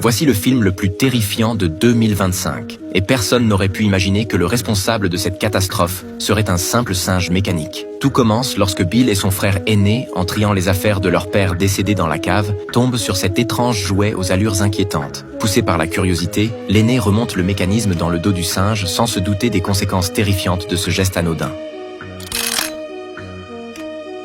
Voici le film le plus terrifiant de 2025. Et personne n'aurait pu imaginer que le responsable de cette catastrophe serait un simple singe mécanique. Tout commence lorsque Bill et son frère aîné, en triant les affaires de leur père décédé dans la cave, tombent sur cet étrange jouet aux allures inquiétantes. Poussé par la curiosité, l'aîné remonte le mécanisme dans le dos du singe sans se douter des conséquences terrifiantes de ce geste anodin.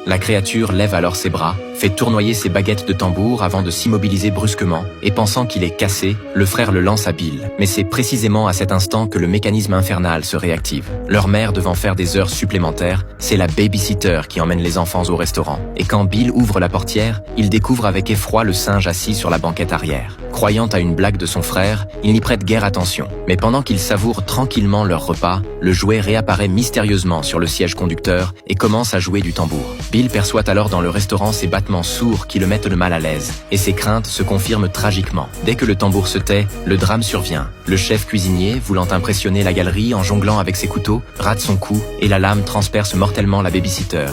La créature lève alors ses bras, fait tournoyer ses baguettes de tambour avant de s'immobiliser brusquement, et pensant qu'il est cassé, le frère le lance à Bill. Mais c'est précisément à cet instant que le mécanisme infernal se réactive. Leur mère devant faire des heures supplémentaires, c'est la babysitter qui emmène les enfants au restaurant. Et quand Bill ouvre la portière, il découvre avec effroi le singe assis sur la banquette arrière. Croyant à une blague de son frère, il n'y prête guère attention. Mais pendant qu'ils savourent tranquillement leur repas, le jouet réapparaît mystérieusement sur le siège conducteur et commence à jouer du tambour. Bill perçoit alors dans le restaurant ses battements sourds qui le mettent le mal à l'aise, et ses craintes se confirment tragiquement. Dès que le tambour se tait, le drame survient. Le chef cuisinier, voulant impressionner la galerie en jonglant avec ses couteaux, rate son coup et la lame transperce mortellement la babysitter,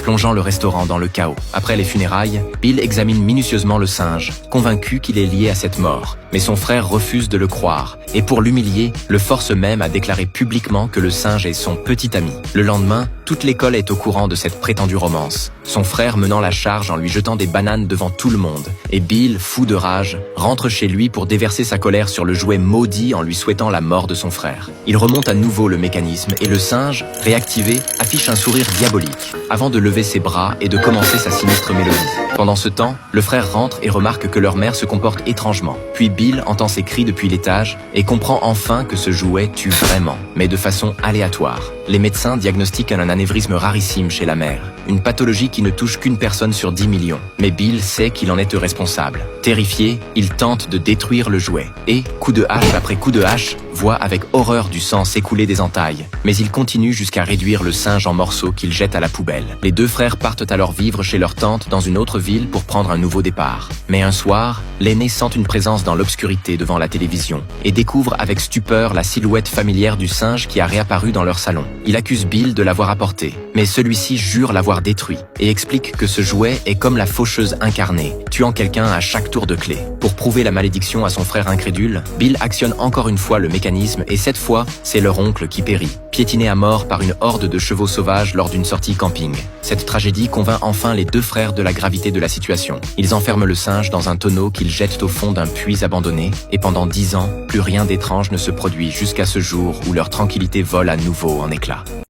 plongeant le restaurant dans le chaos. Après les funérailles, Bill examine minutieusement le singe, convaincu qu'il est lié à cette mort. Mais son frère refuse de le croire, et pour l'humilier, le force même à déclarer publiquement que le singe est son petit ami. Le lendemain, toute l'école est au courant de cette prétendue romance, son frère menant la charge en lui jetant des bananes devant tout le monde. Et Bill, fou de rage, rentre chez lui pour déverser sa colère sur le jouet maudit en lui souhaitant la mort de son frère. Il remonte à nouveau le mécanisme et le singe, réactivé, affiche un sourire diabolique, avant de lever ses bras et de commencer sa sinistre mélodie. Pendant ce temps, le frère rentre et remarque que leur mère se comporte étrangement. Puis Bill entend ses cris depuis l'étage et comprend enfin que ce jouet tue vraiment, mais de façon aléatoire. Les médecins diagnostiquent un anévrisme rarissime chez la mère, une pathologie qui ne touche qu'une personne sur 10 millions. Mais Bill sait qu'il en est responsable. Terrifié, il tente de détruire le jouet et, coup de hache après coup de hache, voit avec horreur du sang s'écouler des entailles. Mais il continue jusqu'à réduire le singe en morceaux qu'il jette à la poubelle. Les deux frères partent alors vivre chez leur tante dans une autre ville pour prendre un nouveau départ. Mais un soir, l'aîné sent une présence dans l'obscurité devant la télévision et découvre avec stupeur la silhouette familière du singe qui a réapparu dans leur salon. Il accuse Bill de l'avoir apporté, mais celui-ci jure l'avoir détruit et explique que ce jouet est comme la faucheuse incarnée, tuant quelqu'un à chaque tour de clé. Pour prouver la malédiction à son frère incrédule, Bill actionne encore une fois le mécanisme et cette fois, c'est leur oncle qui périt, piétiné à mort par une horde de chevaux sauvages lors d'une sortie camping. Cette tragédie convainc enfin les deux frères de la gravité de la situation. Ils enferment le singe dans un tonneau qu'ils jettent au fond d'un puits abandonné et pendant 10 ans, plus rien d'étrange ne se produit jusqu'à ce jour où leur tranquillité vole à nouveau en éclats.